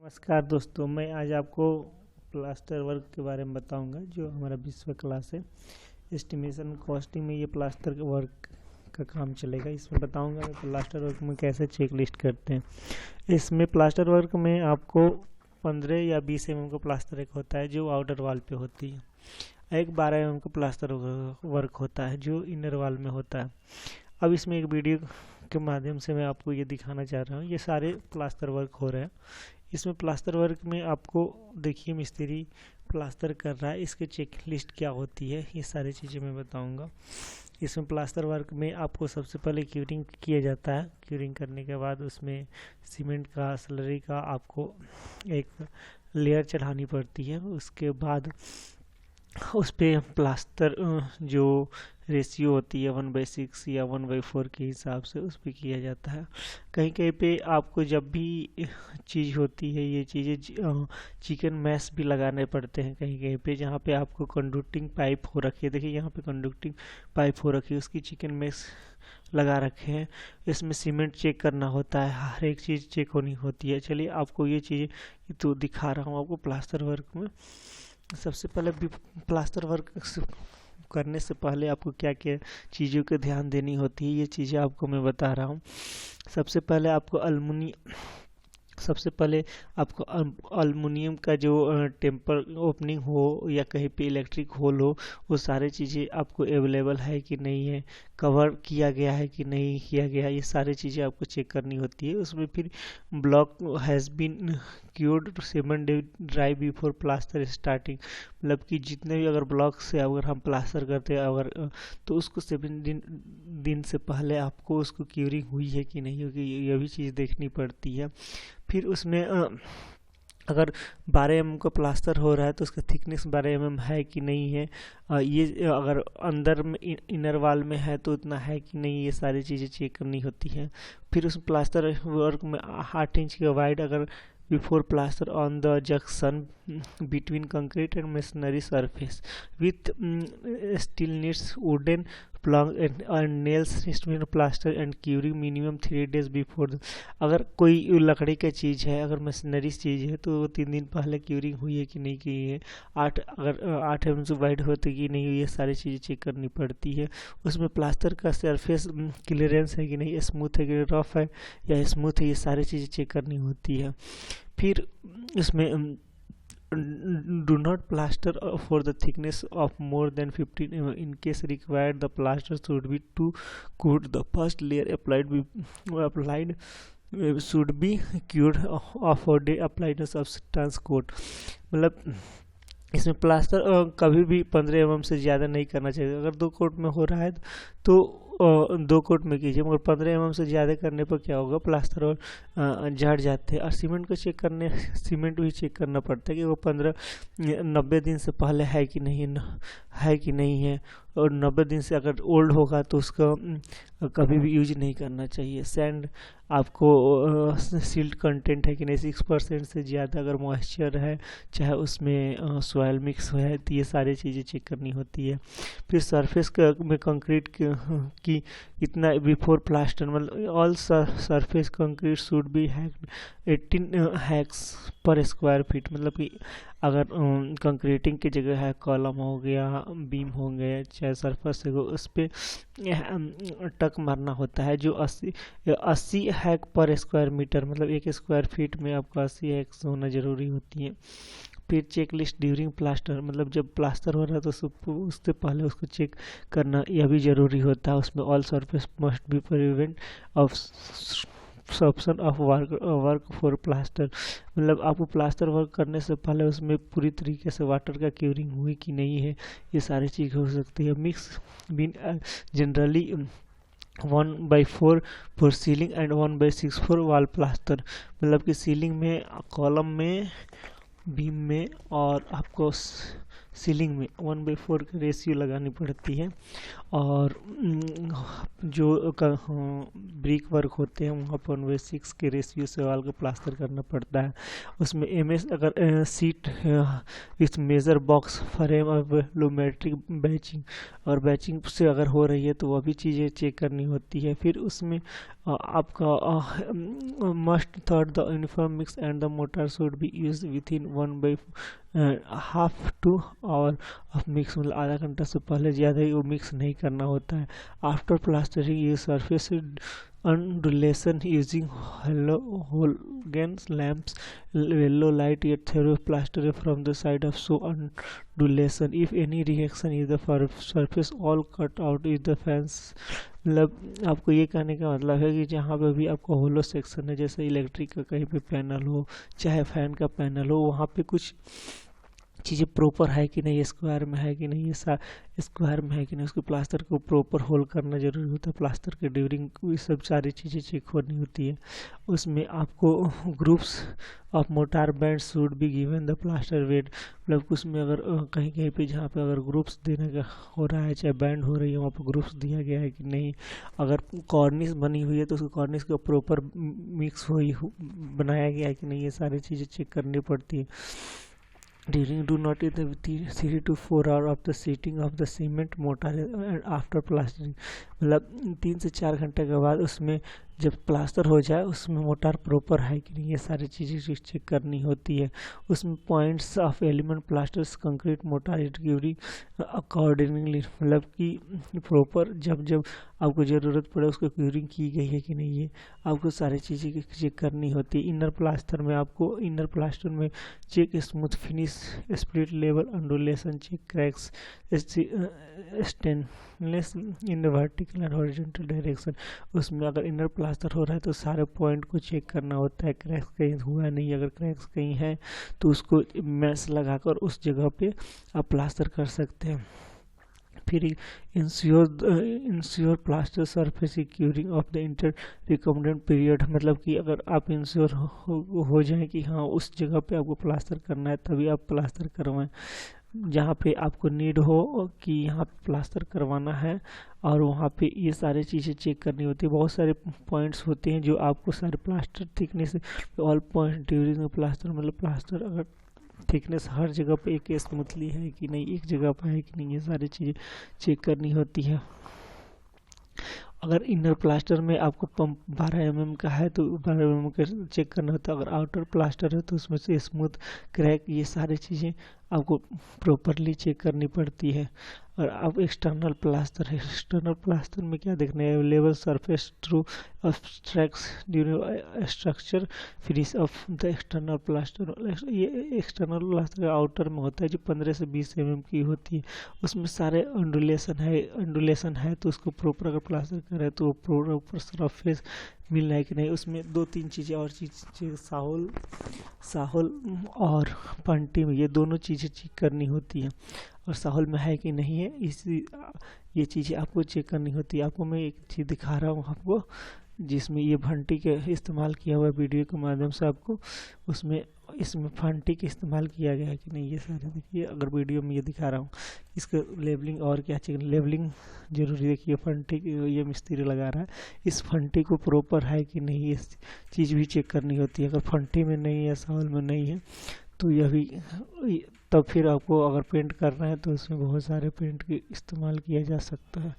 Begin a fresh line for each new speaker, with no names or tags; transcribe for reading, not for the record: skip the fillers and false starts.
नमस्कार दोस्तों, मैं आज आपको प्लास्टर वर्क के बारे में बताऊंगा जो हमारा विश्व क्लास है। एस्टिमेशन कॉस्टिंग में ये प्लास्टर वर्क का काम चलेगा। इसमें बताऊंगा मैं प्लास्टर वर्क में कैसे चेक लिस्ट करते हैं। इसमें प्लास्टर वर्क में आपको 15 या 20 mm का प्लास्टर एक होता है जो आउटर वॉल पे होती है। एक 12 mm का प्लास्टर वर्क होता है जो इनर वॉल में होता है। अब इसमें एक वीडियो के माध्यम से मैं आपको ये दिखाना चाह रहा हूँ। ये सारे प्लास्टर वर्क हो रहे हैं। इसमें प्लास्टर वर्क में आपको देखिए मिस्त्री प्लास्टर कर रहा है, इसके चेक लिस्ट क्या होती है, ये सारी चीज़ें मैं बताऊंगा। इसमें प्लास्टर वर्क में आपको सबसे पहले क्यूरिंग किया जाता है। क्यूरिंग करने के बाद उसमें सीमेंट का स्लरी का आपको एक लेयर चढ़ानी पड़ती है। उसके बाद उस पर प्लास्टर जो रेशियो होती है 1/6 या 1/4 के हिसाब से उस पर किया जाता है। कहीं कहीं पे आपको जब भी चीज़ होती है ये चीज़ें चिकन मैश भी लगाने पड़ते हैं कहीं कहीं पे, जहाँ पे आपको कंडक्टिंग पाइप हो रखी है। देखिए यहाँ पे कंडक्टिंग पाइप हो रखी है, उसकी चिकन मैश लगा रखे हैं। इसमें सीमेंट चेक करना होता है, हर एक चीज़ चेक होनी होती है। चलिए आपको ये चीज़ें तो दिखा रहा हूँ आपको प्लास्टर वर्क में। सबसे पहले प्लास्टर वर्क करने से पहले आपको क्या क्या चीज़ों के ध्यान देनी होती है, ये चीज़ें आपको मैं बता रहा हूँ। सबसे पहले आपको अल्मुनियम का जो टेम्पर ओपनिंग हो या कहीं पे इलेक्ट्रिक होल हो, वो सारी चीज़ें आपको अवेलेबल है कि नहीं है, कवर किया गया है कि नहीं किया गया, ये सारी चीज़ें आपको चेक करनी होती है। उसमें फिर block has been cured 7 day dry before plaster starting, मतलब कि जितने भी अगर ब्लॉक से अगर हम प्लास्टर करते हैं अगर तो उसको 7 दिन से पहले आपको उसको क्यूरिंग हुई है कि नहीं होगी, ये भी चीज़ देखनी पड़ती है। फिर उसमें अगर 12 mm का प्लास्टर हो रहा है तो उसका थिकनेस 12 mm है कि नहीं है, ये अगर अंदर में इनर वॉल में है तो उतना है कि नहीं, ये सारी चीज़ें चेक करनी होती है। फिर उस प्लास्टर वर्क में 8 इंच का वाइड अगर before plaster on the junction between concrete and masonry surface with steel needs wooden plank and nails instrument plaster and curing minimum 3 days before अगर कोई लकड़ी का चीज़ है, अगर मशीनरी चीज़ है तो 3 दिन पहले क्यूरिंग हुई है कि नहीं की है। 8 mm से वाइड होती कि नहीं हुई, ये सारी चीज़ें चेक करनी पड़ती है। उसमें प्लास्टर का सरफेस क्लियरेंस है कि नहीं, स्मूथ है कि रफ है या स्मूथ है, ये सारी चीज़ें चेक करनी होती है। फिर इसमें do not plaster for the thickness of more than 15 mm. In case required, the plaster should be too good. The first layer applied should be cured of a day applied a substance coat। मतलब इसमें plaster कभी भी 15 mm से ज़्यादा नहीं करना चाहिए। अगर 2 कोट में हो रहा है तो 2 कोट में कीजिए, मगर 15 mm से ज़्यादा करने पर क्या होगा, प्लास्टर और झड़ जाते हैं। और सीमेंट भी चेक करना पड़ता है कि वो 90 दिन से पहले है कि नहीं है। और 90 दिन से अगर ओल्ड होगा तो उसका कभी भी यूज नहीं करना चाहिए। सैंड आपको सिल्ट कंटेंट है कि नहीं, 6% से ज़्यादा अगर मॉइस्चर है, चाहे उसमें सॉइल मिक्स है, तो ये सारी चीज़ें चेक करनी होती है। फिर सरफेस में कंक्रीट की इतना बिफोर प्लास्टर, मतलब all surface concrete should be 18 hacks पर स्क्वायर फीट, मतलब कि अगर कंक्रीटिंग की जगह है, कॉलम हो गया, बीम हो गया, चाहे सरफेस है, उस पर टक मारना होता है जो 80 हैक पर स्क्वायर मीटर, मतलब 1 स्क्वायर फीट में आपको 80 हैक्स होना ज़रूरी होती है। फिर चेक लिस्ट ड्यूरिंग प्लास्टर, मतलब जब प्लास्टर हो रहा है तो उससे पहले उसको चेक करना यह भी ज़रूरी होता है। उसमें all surface must be prevent of option of work for plaster, मतलब आपको प्लास्टर वर्क करने से पहले उसमें पूरी तरीके से वाटर का क्यूरिंग हुई कि नहीं है, ये सारी चीज़ हो सकती है। Mix been generally 1/4 for ceiling and 1/6 for wall plaster, मतलब कि सीलिंग में, कॉलम में, बीम में और आपको सीलिंग में 1/4 का रेशियो लगानी पड़ती है। और जो ब्रिक वर्क होते हैं वहाँ पर 1/6 के रेशियो से वाल को प्लास्टर करना पड़ता है। उसमें MS अगर seat with measure box frame और वॉल्यूमेट्रिक बैचिंग और बैचिंग से अगर हो रही है तो वह भी चीज़ें चेक करनी होती है। फिर उसमें आपका must third the uniform mix and the motor should be use with in 1/2 to और मिक्स मतलब आधा घंटा से पहले ज़्यादा ही वो मिक्स नहीं करना होता है। आफ्टर प्लास्टरिंग ये surface undulation using halogen lamps, yellow light yet through plaster from the side of so undulation. If any reaction is the surface all cut out is the fans. मतलब आपको ये कहने का मतलब है कि जहाँ पे भी आपको होलो सेक्शन है, जैसे इलेक्ट्रिक का कहीं पे पैनल हो चाहे फैन का पैनल हो, वहाँ पे कुछ चीज़ें प्रॉपर है कि नहीं, स्क्वायर में है कि नहीं, स्क्वायर में है कि नहीं, उसको प्लास्टर को प्रॉपर होल करना जरूरी होता है। प्लास्टर के ड्यूरिंग ये सब सारी चीज़ें चेक होनी होती है। उसमें आपको groups of mortar band should be given the plaster wet, मतलब उसमें अगर कहीं कहीं पे जहाँ पे अगर ग्रुप्स देने का हो रहा है चाहे बैंड हो रही है वहाँ पर ग्रुप्स दिया गया है कि नहीं। अगर कॉर्निस बनी हुई है तो उसको कॉर्निस को प्रॉपर मिक्स बनाया गया है कि नहीं, ये सारी चीज़ें चेक करनी पड़ती है। During do not in the 3 to 4 hour of the seating of the cement mortar and after plastering, मतलब 3 से 4 घंटे के बाद उसमें जब प्लास्टर हो जाए उसमें मोटार प्रॉपर है कि नहीं, ये सारी चीज़ें चेक करनी होती है। उसमें points of element plasters concrete motor it curing accordingly, मतलब कि प्रॉपर जब जब आपको ज़रूरत पड़े उसको क्यूरिंग की गई है कि नहीं, ये आपको सारी चीज़ें चेक करनी होती है। इनर प्लास्टर में आपको इनर प्लास्टर में check smooth finish, split level, undulation check, cracks, stainless in the vertical and horizontal direction. उसमें अगर इनर प्लास्टर हो रहा है तो सारे पॉइंट को चेक करना होता है, क्रैक्स कहीं हुआ नहीं, अगर क्रैक्स कहीं है तो उसको मैश लगाकर उस जगह पे आप प्लास्टर कर सकते हैं। फिर ensure plaster surface curing of the inter recommended period, मतलब कि अगर आप इंश्योर हो जाए कि हाँ उस जगह पे आपको प्लास्टर करना है तभी आप प्लास्टर करवाएं। जहाँ पे आपको नीड हो कि यहाँ पे प्लास्टर करवाना है और वहाँ पे ये सारी चीज़ें चेक करनी होती है। बहुत सारे पॉइंट्स होते हैं जो आपको सारे plaster thickness all point during plaster, मतलब प्लास्टर अगर थिकनेस हर जगह पे एक स्मूथली है कि नहीं, एक जगह पे है कि नहीं, ये सारी चीज़ें चेक करनी होती है। अगर इनर प्लास्टर में आपको पंप 12 mm का है तो 12 mm का चेक करना होता है। अगर आउटर प्लास्टर है तो उसमें से स्मूथ, क्रैक, ये सारी चीज़ें आपको प्रॉपरली चेक करनी पड़ती है। और अब एक्सटर्नल प्लास्टर है, एक्सटर्नल प्लास्टर में क्या देखना है, level surface through abstracts during structure finish of the external plaster. ये एक्सटर्नल प्लास्टर आउटर में होता है जो 15 से 20 mm की होती है। उसमें सारे अंडुलेशन है तो उसको प्रॉपर अगर प्लास्टर करें तो प्रॉपर सरफेस मिल रहा है कि नहीं। उसमें 2-3 चीज़ें और चीज़ें साहुल और पंटी में ये दोनों चीज़ें चेक करनी होती है, और साहुल में है कि नहीं है, ये चीज़ें आपको चेक करनी होती है। आपको मैं एक चीज़ दिखा रहा हूँ आपको जिसमें ये भंटी के इस्तेमाल किया हुआ वीडियो के माध्यम से आपको उसमें इसमें फंटी का इस्तेमाल किया गया है कि नहीं, ये सारे देखिए। अगर वीडियो में ये दिखा रहा हूँ इसका लेबलिंग और क्या चेक, लेबलिंग जरूरी देखिए। फंटी ये मिस्त्री लगा रहा है, इस फंटी को प्रॉपर है कि नहीं, इस चीज़ भी चेक करनी होती है। अगर फंटी में नहीं है, साउल में नहीं है तो यह भी, तब फिर आपको अगर पेंट करना है तो उसमें बहुत सारे पेंट के इस्तेमाल किया जा सकता है।